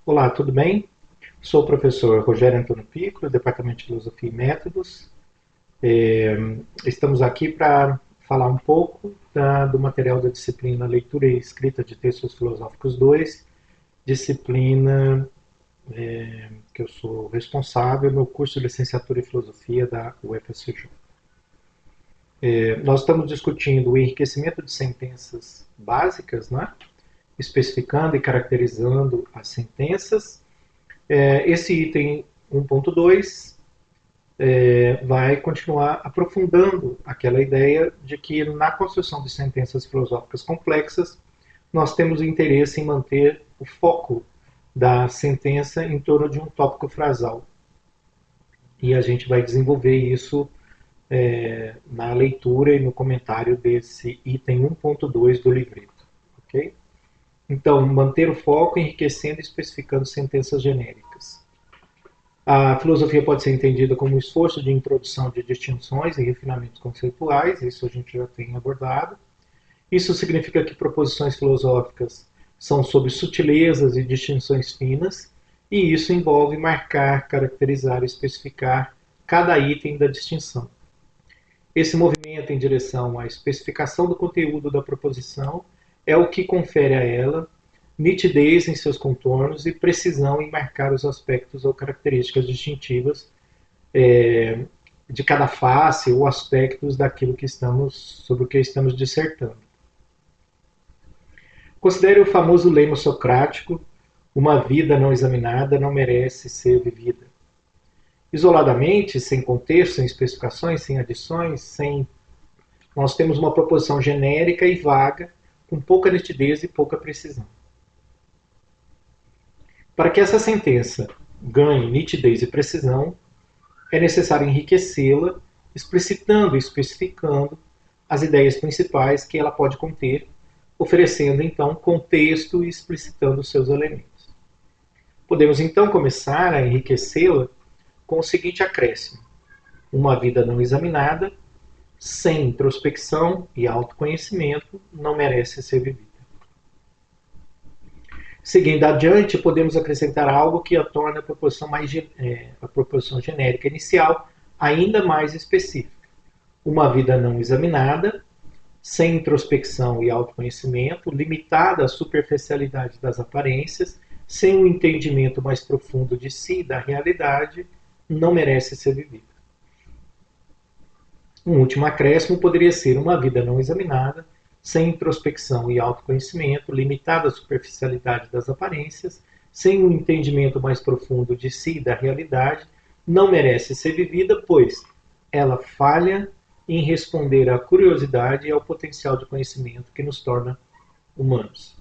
Olá, tudo bem? Sou o professor Rogério Antônio Piccolo, do Departamento de Filosofia e Métodos. Estamos aqui para falar um pouco do material da disciplina Leitura e Escrita de Textos Filosóficos 2, disciplina que eu sou responsável no curso de Licenciatura em Filosofia da UFSJ. Nós estamos discutindo o enriquecimento de sentenças básicas, né? Especificando e caracterizando as sentenças. Esse item 1.2 vai continuar aprofundando aquela ideia de que na construção de sentenças filosóficas complexas nós temos interesse em manter o foco da sentença em torno de um tópico frasal. E a gente vai desenvolver isso na leitura e no comentário desse item 1.2 do livreto. Ok? Então, manter o foco enriquecendo e especificando sentenças genéricas. A filosofia pode ser entendida como um esforço de introdução de distinções e refinamentos conceituais, isso a gente já tem abordado. Isso significa que proposições filosóficas são sobre sutilezas e distinções finas, e isso envolve marcar, caracterizar e especificar cada item da distinção. Esse movimento em direção à especificação do conteúdo da proposição é o que confere a ela nitidez em seus contornos e precisão em marcar os aspectos ou características distintivas de cada face ou aspectos daquilo que sobre o que estamos dissertando. Considere o famoso lema socrático: uma vida não examinada não merece ser vivida. Isoladamente, sem contexto, sem especificações, sem adições, nós temos uma proposição genérica e vaga, com pouca nitidez e pouca precisão. Para que essa sentença ganhe nitidez e precisão, é necessário enriquecê-la, explicitando e especificando as ideias principais que ela pode conter, oferecendo então contexto e explicitando seus elementos. Podemos então começar a enriquecê-la com o seguinte acréscimo: uma vida não examinada, sem introspecção e autoconhecimento, não merece ser vivida. Seguindo adiante, podemos acrescentar algo que a torna a proposição genérica inicial ainda mais específica. Uma vida não examinada, sem introspecção e autoconhecimento, limitada à superficialidade das aparências, sem um entendimento mais profundo de si e da realidade, não merece ser vivida. Um último acréscimo poderia ser uma vida não examinada, sem introspecção e autoconhecimento, limitada à superficialidade das aparências, sem um entendimento mais profundo de si e da realidade, não merece ser vivida, pois ela falha em responder à curiosidade e ao potencial de conhecimento que nos torna humanos.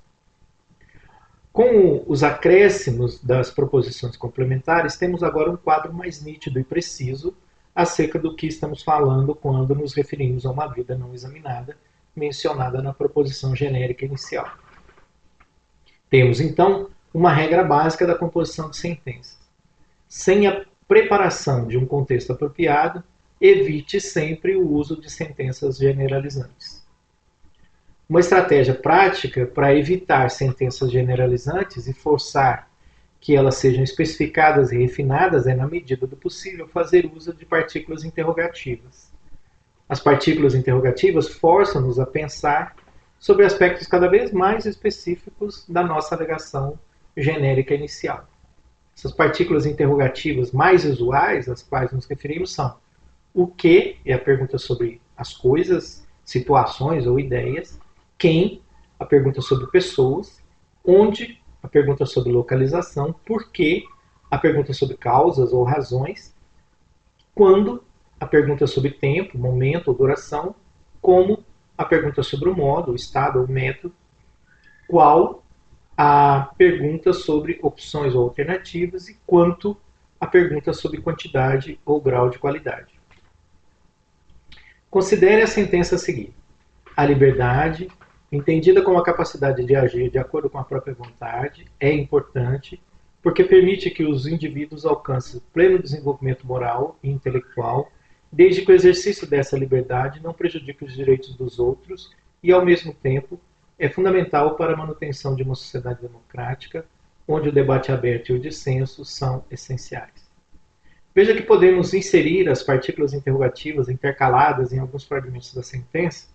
Com os acréscimos das proposições complementares, temos agora um quadro mais nítido e preciso acerca do que estamos falando quando nos referimos a uma vida não examinada, mencionada na proposição genérica inicial. Temos, então, uma regra básica da composição de sentenças. Sem a preparação de um contexto apropriado, evite sempre o uso de sentenças generalizantes. Uma estratégia prática para evitar sentenças generalizantes e forçar que elas sejam especificadas e refinadas é, na medida do possível, fazer uso de partículas interrogativas. As partículas interrogativas forçam-nos a pensar sobre aspectos cada vez mais específicos da nossa alegação genérica inicial. Essas partículas interrogativas mais usuais às quais nos referimos são: o que é a pergunta sobre as coisas, situações ou ideias; quem, a pergunta sobre pessoas; onde, a pergunta sobre localização; por que, a pergunta sobre causas ou razões; quando, a pergunta sobre tempo, momento ou duração; como, a pergunta sobre o modo, o estado ou método; qual, a pergunta sobre opções ou alternativas; e quanto, a pergunta sobre quantidade ou grau de qualidade. Considere a sentença a seguir: a liberdade, entendida como a capacidade de agir de acordo com a própria vontade, é importante porque permite que os indivíduos alcancem pleno desenvolvimento moral e intelectual, desde que o exercício dessa liberdade não prejudique os direitos dos outros e, ao mesmo tempo, é fundamental para a manutenção de uma sociedade democrática, onde o debate aberto e o dissenso são essenciais. Veja que podemos inserir as partículas interrogativas intercaladas em alguns fragmentos da sentença,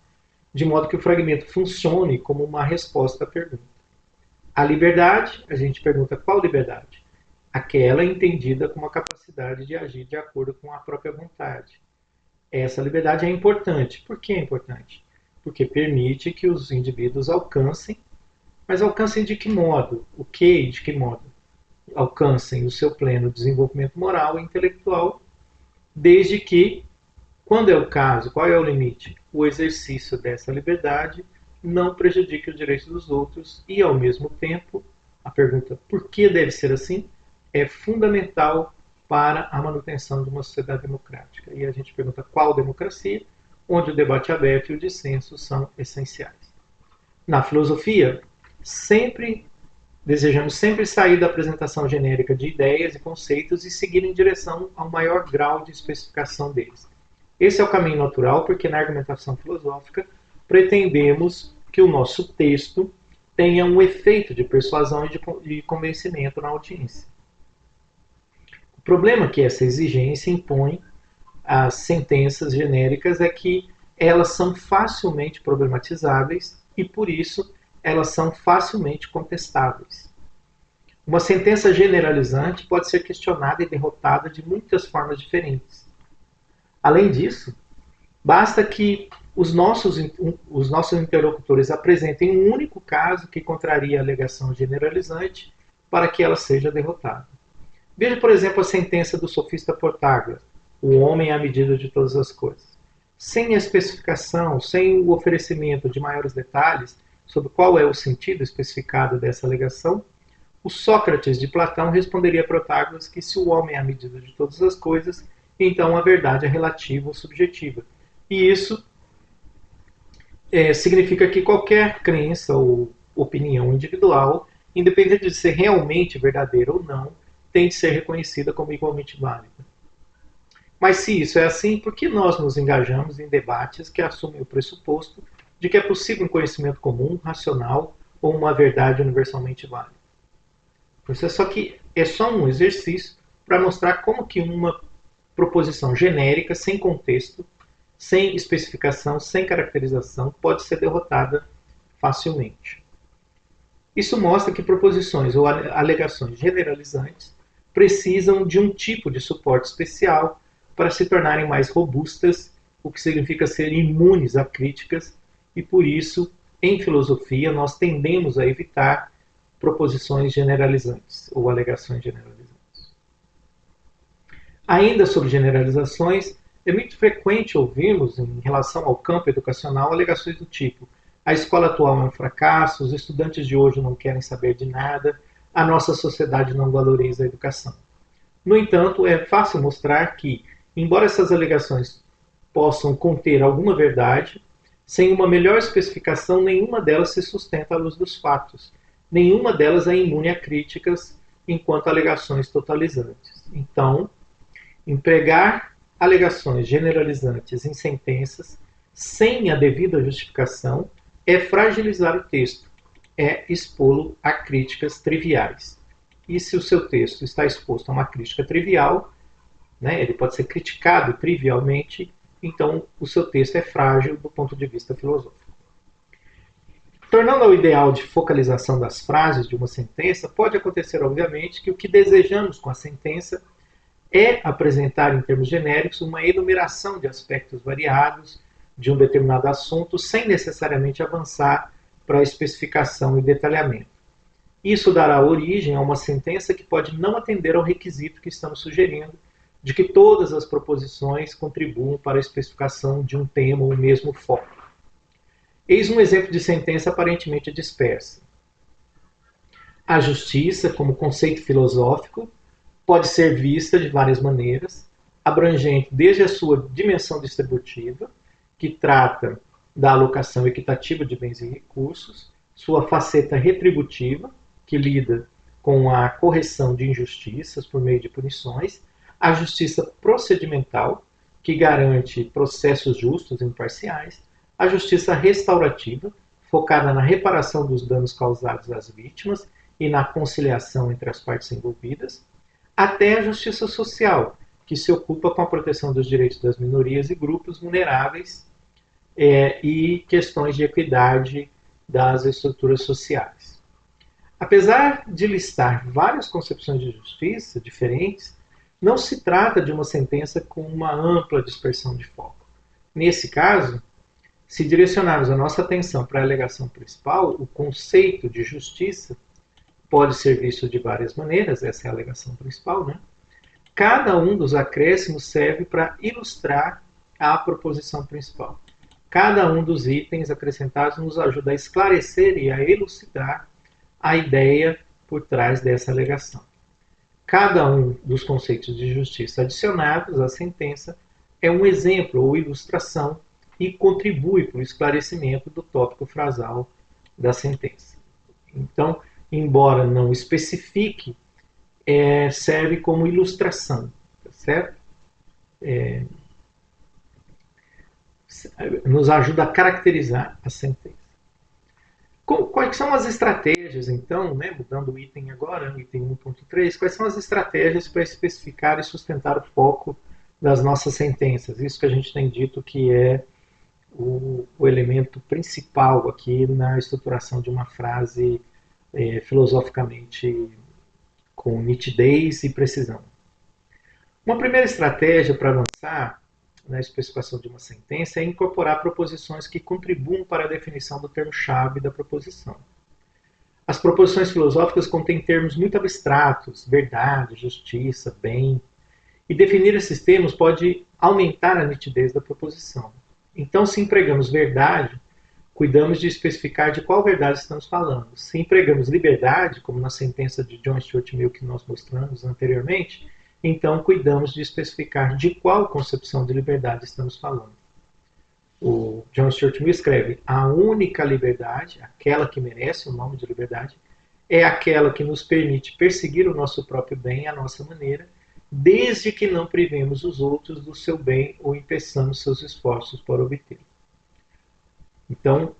de modo que o fragmento funcione como uma resposta à pergunta. A liberdade, a gente pergunta qual liberdade? Aquela entendida como a capacidade de agir de acordo com a própria vontade. Essa liberdade é importante. Por que é importante? Porque permite que os indivíduos alcancem, mas alcancem de que modo? O que e de que modo? Alcancem o seu pleno desenvolvimento moral e intelectual, desde que, quando é o caso, qual é o limite? O exercício dessa liberdade não prejudique os direitos dos outros e, ao mesmo tempo, a pergunta por que deve ser assim é fundamental para a manutenção de uma sociedade democrática. E a gente pergunta qual democracia, onde o debate aberto e o dissenso são essenciais. Na filosofia, desejamos sempre sair da apresentação genérica de ideias e conceitos e seguir em direção a um maior grau de especificação deles. Esse é o caminho natural, porque na argumentação filosófica pretendemos que o nosso texto tenha um efeito de persuasão e de convencimento na audiência. O problema que essa exigência impõe às sentenças genéricas é que elas são facilmente problematizáveis e, por isso, elas são facilmente contestáveis. Uma sentença generalizante pode ser questionada e derrotada de muitas formas diferentes. Além disso, basta que os nossos interlocutores apresentem um único caso que contraria a alegação generalizante para que ela seja derrotada. Veja, por exemplo, a sentença do sofista Protágoras, o homem é a medida de todas as coisas. Sem a especificação, sem o oferecimento de maiores detalhes sobre qual é o sentido especificado dessa alegação, o Sócrates de Platão responderia a Protágoras que se o homem é a medida de todas as coisas, então a verdade é relativa ou subjetiva. E isso significa que qualquer crença ou opinião individual, independente de ser realmente verdadeira ou não, tem de ser reconhecida como igualmente válida. Mas se isso é assim, por que nós nos engajamos em debates que assumem o pressuposto de que é possível um conhecimento comum, racional ou uma verdade universalmente válida? Isso é só um exercício para mostrar como que uma proposição genérica, sem contexto, sem especificação, sem caracterização, pode ser derrotada facilmente. Isso mostra que proposições ou alegações generalizantes precisam de um tipo de suporte especial para se tornarem mais robustas, o que significa ser imunes a críticas, e por isso, em filosofia, nós tendemos a evitar proposições generalizantes ou alegações generalizantes. Ainda sobre generalizações, é muito frequente ouvirmos, em relação ao campo educacional, alegações do tipo: a escola atual é um fracasso, os estudantes de hoje não querem saber de nada, a nossa sociedade não valoriza a educação. No entanto, é fácil mostrar que, embora essas alegações possam conter alguma verdade, sem uma melhor especificação, nenhuma delas se sustenta à luz dos fatos. Nenhuma delas é imune a críticas enquanto alegações totalizantes. Então, empregar alegações generalizantes em sentenças sem a devida justificação é fragilizar o texto, é expô-lo a críticas triviais. E se o seu texto está exposto a uma crítica trivial, ele pode ser criticado trivialmente, então o seu texto é frágil do ponto de vista filosófico. Tornando ao ideal de focalização das frases de uma sentença, pode acontecer, obviamente, que o que desejamos com a sentença é apresentar, em termos genéricos, uma enumeração de aspectos variados de um determinado assunto, sem necessariamente avançar para a especificação e detalhamento. Isso dará origem a uma sentença que pode não atender ao requisito que estamos sugerindo, de que todas as proposições contribuam para a especificação de um tema ou mesmo foco. Eis um exemplo de sentença aparentemente dispersa. A justiça, como conceito filosófico, pode ser vista de várias maneiras, abrangente desde a sua dimensão distributiva, que trata da alocação equitativa de bens e recursos, sua faceta retributiva, que lida com a correção de injustiças por meio de punições, a justiça procedimental, que garante processos justos e imparciais, a justiça restaurativa, focada na reparação dos danos causados às vítimas, e na conciliação entre as partes envolvidas, até a justiça social, que se ocupa com a proteção dos direitos das minorias e grupos vulneráveis e questões de equidade das estruturas sociais. Apesar de listar várias concepções de justiça diferentes, não se trata de uma sentença com uma ampla dispersão de foco. Nesse caso, se direcionarmos a nossa atenção para a alegação principal, o conceito de justiça pode ser visto de várias maneiras, essa é a alegação principal, né? Cada um dos acréscimos serve para ilustrar a proposição principal. Cada um dos itens acrescentados nos ajuda a esclarecer e a elucidar a ideia por trás dessa alegação. Cada um dos conceitos de justiça adicionados à sentença é um exemplo ou ilustração e contribui para o esclarecimento do tópico frasal da sentença. Então, embora não especifique, serve como ilustração, tá certo? Nos ajuda a caracterizar a sentença. Quais são as estratégias, então, né, mudando o item agora, item 1.3, quais são as estratégias para especificar e sustentar o foco das nossas sentenças? Isso que a gente tem dito que é o elemento principal aqui na estruturação de uma frase filosoficamente com nitidez e precisão. Uma primeira estratégia para avançar na especificação de uma sentença é incorporar proposições que contribuam para a definição do termo-chave da proposição. As proposições filosóficas contêm termos muito abstratos, verdade, justiça, bem, e definir esses termos pode aumentar a nitidez da proposição. Então, se empregamos verdade, cuidamos de especificar de qual verdade estamos falando. Se empregamos liberdade, como na sentença de John Stuart Mill que nós mostramos anteriormente, então cuidamos de especificar de qual concepção de liberdade estamos falando. O John Stuart Mill escreve: a única liberdade, aquela que merece o nome de liberdade, é aquela que nos permite perseguir o nosso próprio bem à nossa maneira, desde que não privemos os outros do seu bem ou impeçamos seus esforços para obtê-lo. Então,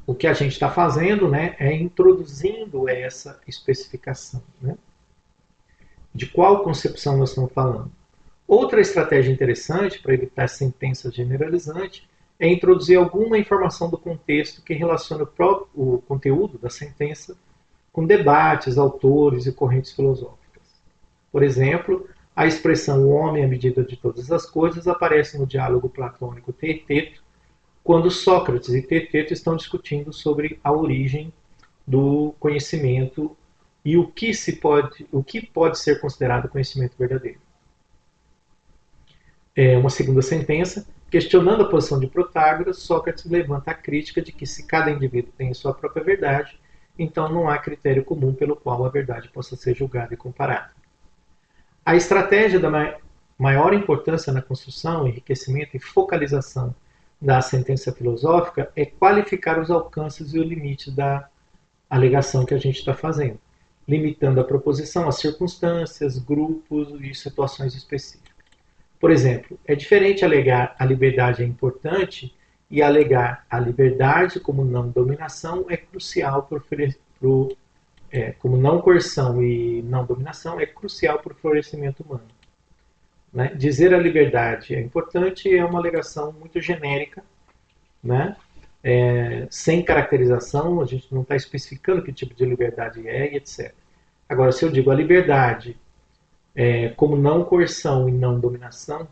o que a gente está fazendo, né, é introduzindo essa especificação, né, de qual concepção nós estamos falando. Outra estratégia interessante para evitar sentença generalizante é introduzir alguma informação do contexto que relaciona o conteúdo da sentença com debates, autores e correntes filosóficas. Por exemplo, a expressão "o homem é a medida de todas as coisas" aparece no diálogo platônico Teeteto, quando Sócrates e Teeteto estão discutindo sobre a origem do conhecimento e o que pode ser considerado conhecimento verdadeiro. Uma segunda sentença, questionando a posição de Protágoras, Sócrates levanta a crítica de que se cada indivíduo tem a sua própria verdade, então não há critério comum pelo qual a verdade possa ser julgada e comparada. A estratégia da maior importância na construção, enriquecimento e focalização da sentença filosófica é qualificar os alcances e o limite da alegação que a gente está fazendo, limitando a proposição a circunstâncias, grupos e situações específicas. Por exemplo, é diferente alegar a liberdade é importante e alegar a liberdade como não dominação é crucial como não coerção e não dominação é crucial para o florescimento humano. Né? Dizer a liberdade é importante é uma alegação muito genérica, né? Sem caracterização, a gente não está especificando que tipo de liberdade é e etc. Agora, se eu digo a liberdade como não coerção e não dominação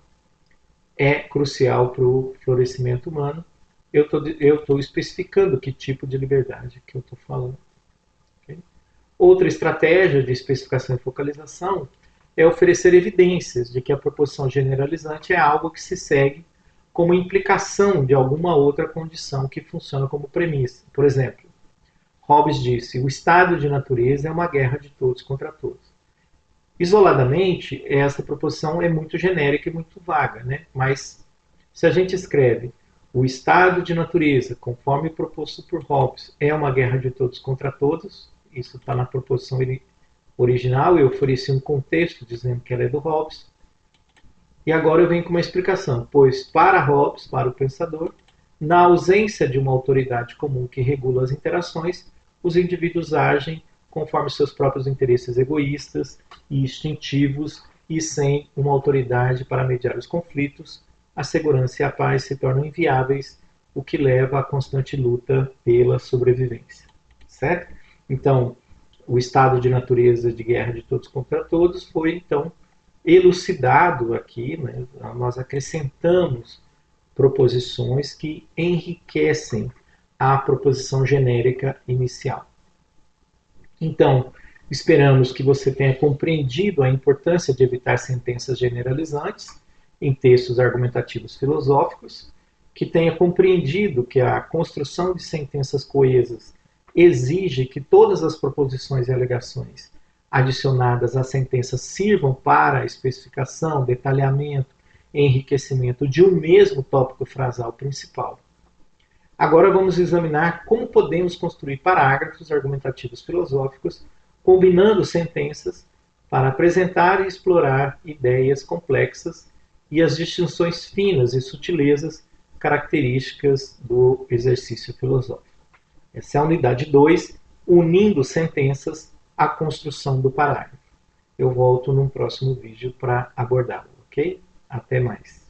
é crucial para o florescimento humano, eu estou especificando que tipo de liberdade que eu estou falando. Okay? Outra estratégia de especificação e focalização é oferecer evidências de que a proposição generalizante é algo que se segue como implicação de alguma outra condição que funciona como premissa. Por exemplo, Hobbes disse: o estado de natureza é uma guerra de todos contra todos. Isoladamente, essa proposição é muito genérica e muito vaga, né? Mas se a gente escreve o estado de natureza, conforme proposto por Hobbes, é uma guerra de todos contra todos, isso está na proposição original, eu ofereci um contexto dizendo que ela é do Hobbes, e agora eu venho com uma explicação, pois para Hobbes, para o pensador, na ausência de uma autoridade comum que regula as interações, os indivíduos agem conforme seus próprios interesses egoístas e instintivos e sem uma autoridade para mediar os conflitos, a segurança e a paz se tornam inviáveis, o que leva à constante luta pela sobrevivência. Certo? Então, o estado de natureza de guerra de todos contra todos foi, então, elucidado aqui, né? Nós acrescentamos proposições que enriquecem a proposição genérica inicial. Então, esperamos que você tenha compreendido a importância de evitar sentenças generalizantes em textos argumentativos filosóficos, que tenha compreendido que a construção de sentenças coesas exige que todas as proposições e alegações adicionadas à sentença sirvam para a especificação, detalhamento e enriquecimento de um mesmo tópico frasal principal. Agora vamos examinar como podemos construir parágrafos argumentativos filosóficos combinando sentenças para apresentar e explorar ideias complexas e as distinções finas e sutilezas características do exercício filosófico. Essa é a unidade 2, unindo sentenças à construção do parágrafo. Eu volto num próximo vídeo para abordá-lo, ok? Até mais.